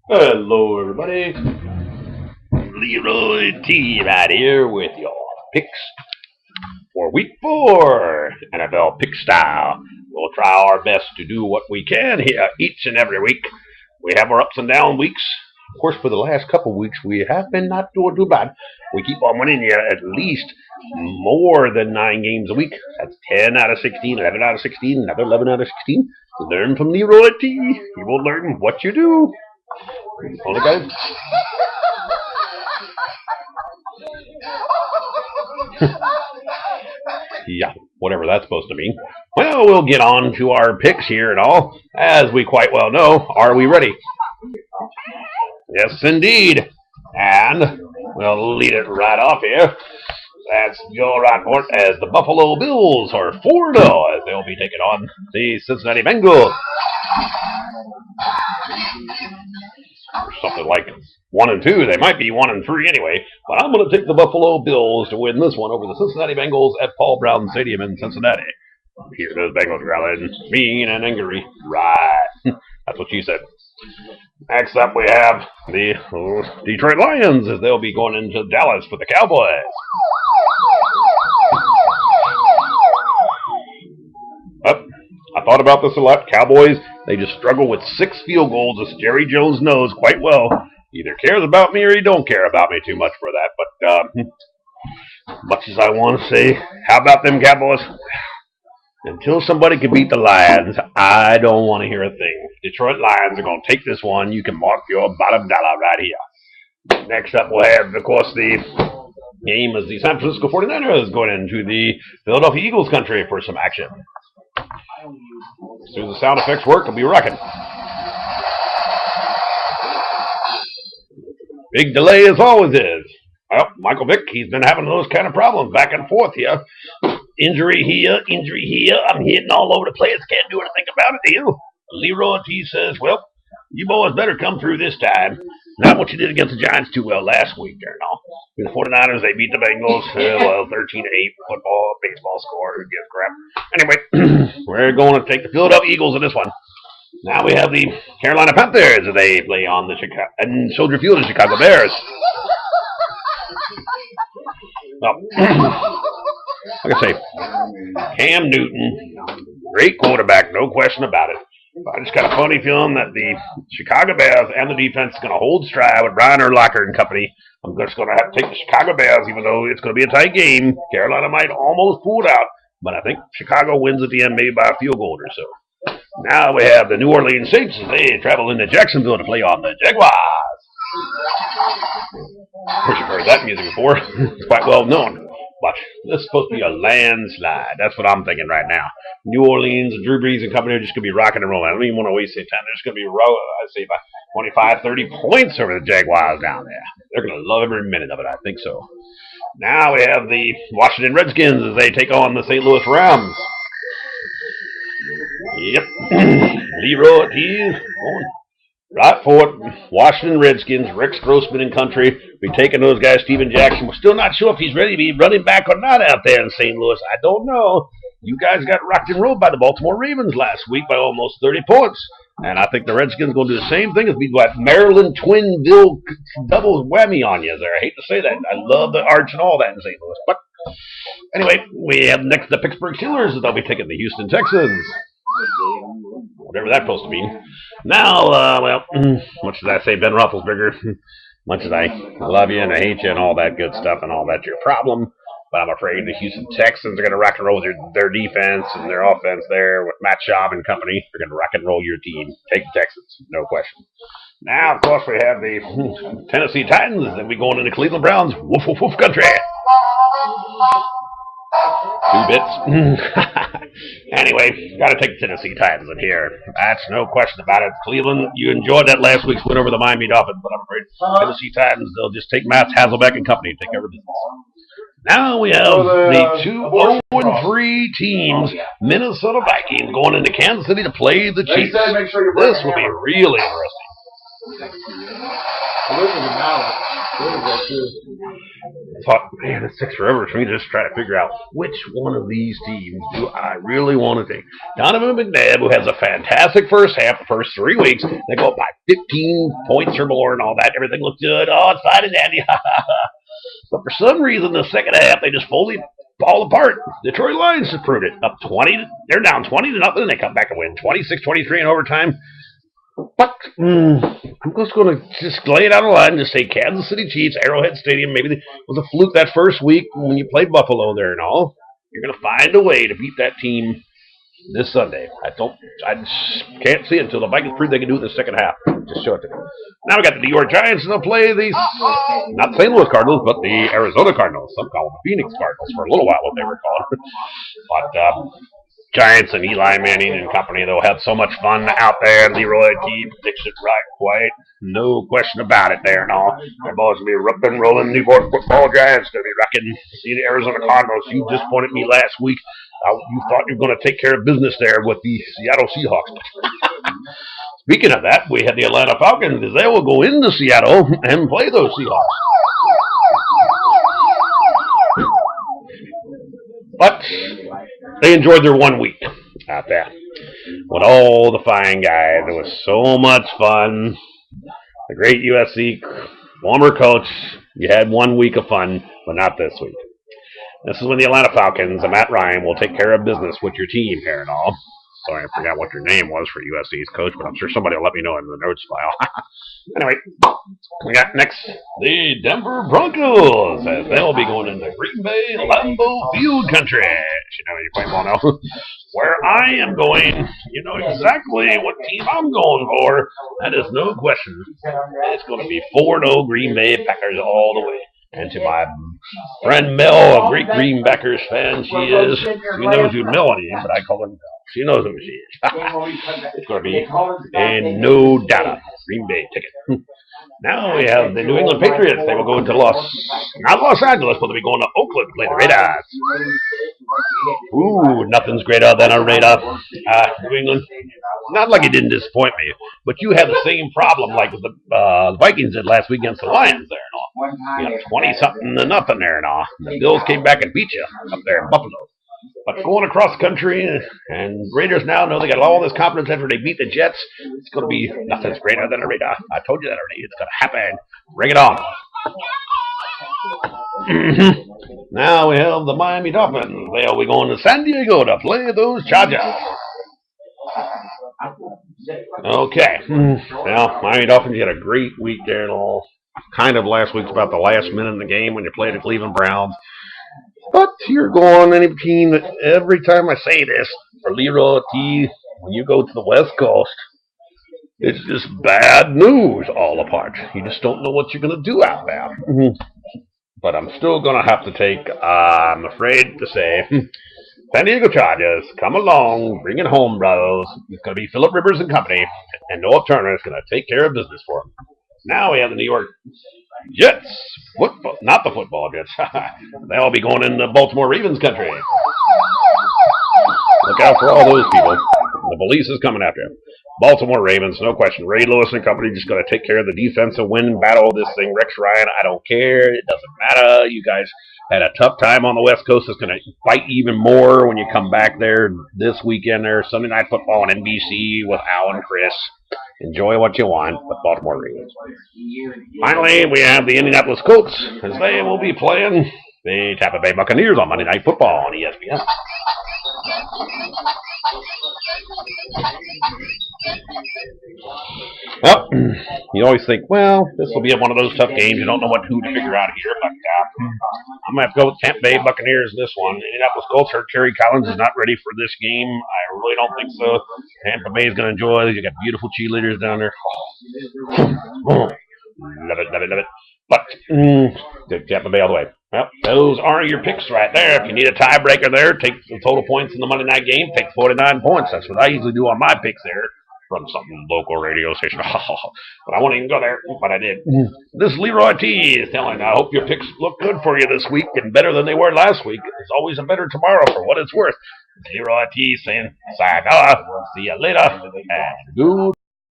Hello, everybody. Leroy T right here with your picks for Week 4, NFL Pick Style. We'll try our best to do what we can here each and every week. We have our ups and down weeks. Of course, for the last couple of weeks, we have been not doing too bad. We keep on winning here at least more than 9 games a week. That's 10 out of 16, 11 out of 16, another 11 out of 16. Learn from Leroy T. He will learn what you do. Hold it, guys. Yeah, whatever that's supposed to mean. Well, we'll get on to our picks here and all. As we quite well know, are we ready? Yes, indeed. And we'll lead it right off here. Let's go right for it as the Buffalo Bills are 4-0 as they'll be taking on the Cincinnati Bengals. Something like 1-2. They might be 1-3 anyway. But I'm going to take the Buffalo Bills to win this one over the Cincinnati Bengals at Paul Brown Stadium in Cincinnati. Here those Bengals growling, mean and angry. Right. That's what she said. Next up, we have the Detroit Lions as they'll be going into Dallas for the Cowboys. I thought about this a lot. Cowboys, they just struggle with 6 field goals, as Jerry Jones knows quite well. He either cares about me or he don't care about me too much for that. But much as I want to say, how about them Cowboys? Until somebody can beat the Lions, I don't want to hear a thing. Detroit Lions are going to take this one. You can mark your bottom dollar right here. Next up, we'll have, of course, the game is the San Francisco 49ers going into the Philadelphia Eagles country for some action. As soon as the sound effects work, I'll be rocking. Big delay as always is. Well, Michael Vick, he's been having those kind of problems back and forth here. Injury here, injury here. I'm hitting all over the place. Can't do anything about it, do you? Leroy T says, well, you boys better come through this time. Not what you did against the Giants too well last week, there, no. The 49ers, they beat the Bengals, 13-8 football, baseball score. Who gives crap? Anyway, we're going to take the Philadelphia Eagles in this one. Now we have the Carolina Panthers as they play on the Soldier Field, the Chicago Bears. Well, like I say, Cam Newton, great quarterback, no question about it. I just got a funny feeling that the Chicago Bears and the defense is going to hold stride with Brian Urlacher and company. I'm just going to have to take the Chicago Bears, even though it's going to be a tight game. Carolina might almost pull it out, but I think Chicago wins at the end, maybe by a field goal or so. Now we have the New Orleans Saints as they travel into Jacksonville to play on the Jaguars. Of course, you've heard that music before. It's quite well known. But this is supposed to be a landslide. That's what I'm thinking right now. New Orleans and Drew Brees and company are just going to be rocking and rolling. I don't even want to waste any time. They're just going to be, I'd say, by 25, 30 points over the Jaguars down there. They're going to love every minute of it, I think so. Now we have the Washington Redskins as they take on the St. Louis Rams. Yep. Leroy T going right for it. Washington Redskins, Rex Grossman and company, be taking those guys. Steven Jackson, we're still not sure if he's ready to be running back or not out there in St. Louis. I don't know. You guys got rocked and rolled by the Baltimore Ravens last week by almost 30 points. And I think the Redskins are going to do the same thing as be like Maryland Twinville double whammy on you there. I hate to say that. I love the arch and all that in St. Louis. But anyway, we have next the Pittsburgh Steelers. They'll be taking the Houston Texans. Whatever that's supposed to mean. Now, well, much as I say Ben Roethlisberger, much as I love you and I hate you and all that good stuff and all that's your problem, but I'm afraid the Houston Texans are going to rock and roll with their defense and their offense there with Matt Schaub and company. They're going to rock and roll your team. Take the Texans, no question. Now, of course, we have the Tennessee Titans and we going into Cleveland Browns. Woof, woof, woof country. 2 bits. Anyway, got to take the Tennessee Titans in here. That's no question about it. Cleveland, you enjoyed that last week's win over the Miami Dolphins, but I'm afraid Tennessee Titans, they'll just take Matt Hasselbeck and company and take over business. Now we have the 2-0-3 teams, Minnesota Vikings, going into Kansas City to play the Chiefs. This will be really interesting. It's thought, man, it takes forever for me to just try to figure out which one of these teams do I really want to take. Donovan McNabb, who has a fantastic first half, the first 3 weeks, they go up by 15 points or more and all that. Everything looks good. Oh, it's fine and dandy. But for some reason, the second half, they just fully fall apart. Detroit Lions have proved it. Up 20, they're down 20 to nothing, and they come back and win 26-23 in overtime. But I'm just going to just lay it out on the line and just say Kansas City Chiefs, Arrowhead Stadium. Maybe it was a fluke that first week when you played Buffalo there and all. You're going to find a way to beat that team this Sunday. I just can't see it until the Vikings prove they can do it in the second half. Just show it to me. Now we got the New York Giants, and they'll play the, not St. Louis Cardinals, but the Arizona Cardinals. Some call them the Phoenix Cardinals for a little while, what they were called. But Giants and Eli Manning and company, they'll have so much fun out there. Leroy T predicts it right quite. No question about it there and all. The boys will be ripping, rolling. New York football Giants going to be wrecking the Arizona Cardinals. You disappointed me last week. You thought you were going to take care of business there with the Seattle Seahawks. Speaking of that, we had the Atlanta Falcons, as they will go into Seattle and play those Seahawks. But they enjoyed their 1 week out there with all the fine guys. It was so much fun. The great USC former coach, you had 1 week of fun, but not this week. This is when the Atlanta Falcons and Matt Ryan will take care of business with your team here and all. Sorry, I forgot what your name was for USC's coach, but I'm sure somebody will let me know in the notes file. Anyway, we got next the Denver Broncos, as they'll be going into Green Bay Lambeau Field country. You know, you play ball now. Where I am going, you know exactly what team I'm going for. That is no question. It's going to be 4-0 Green Bay Packers all the way. And to my friend Mel, a great Green Packers fan she is. She knows who Melanie is, but I call her Mel. She knows who she is. It's going to be a no doubt Green Bay ticket. Now we have the New England Patriots. They will go into not Los Angeles, but they'll be going to Oakland to play the Raiders. Ooh, nothing's greater than a Raider. New England, not like it didn't disappoint me, but you had the same problem like the Vikings did last week against the Lions there and all. You know, 20-something to nothing there and all. The Bills came back and beat you up there in Buffalo. But going across the country, and Raiders now know they got all this confidence after they beat the Jets. It's going to be nothing's greater than a Raider. I told you that already. It's going to happen. Bring it on. Now we have the Miami Dolphins. They'll be going to San Diego to play those Chargers. Okay. Well, Miami Dolphins, you had a great week there and all. Kind of last week's about the last minute in the game when you played the Cleveland Browns. But you're going any team, every time I say this, for Leroy T, when you go to the West Coast, it's just bad news all apart. You just don't know what you're going to do out there. But I'm still going to have to take, I'm afraid to say, San Diego Chargers, come along, bring it home, brothers. It's going to be Phillip Rivers and company, and Noah Turner is going to take care of business for them. Now we have the New York Jets, not the football Jets. They'll be going into Baltimore Ravens country. Look out for all those people. The police is coming after them. Baltimore Ravens, no question. Ray Lewis and company just going to take care of the defensive win battle of this thing. Rex Ryan, I don't care. It doesn't matter. You guys had a tough time on the West Coast. It's going to fight even more when you come back there this weekend. There, Sunday Night Football on NBC with Al and Chris. Enjoy what you want with Baltimore Ravens. Finally, we have the Indianapolis Colts, as they will be playing the Tampa Bay Buccaneers on Monday Night Football on ESPN. Well, you always think, well, this will be one of those tough games. You don't know who to figure out here, but I'm going to have to go with Tampa Bay Buccaneers in this one. Indianapolis Colts hurt. Terry Collins is not ready for this game. I really don't think so. Tampa Bay is going to enjoy it. You got beautiful cheerleaders down there. Love it, love it, love it. But Tampa Bay all the way. Well, those are your picks right there. If you need a tiebreaker there, take the total points in the Monday night game. Take 49 points. That's what I usually do on my picks there from some local radio station. But I won't even go there, but I did. This Leroy T is telling, I hope your picks look good for you this week and better than they were last week. There's always a better tomorrow for what it's worth. Leroy T saying, sayonara. See you later. And good.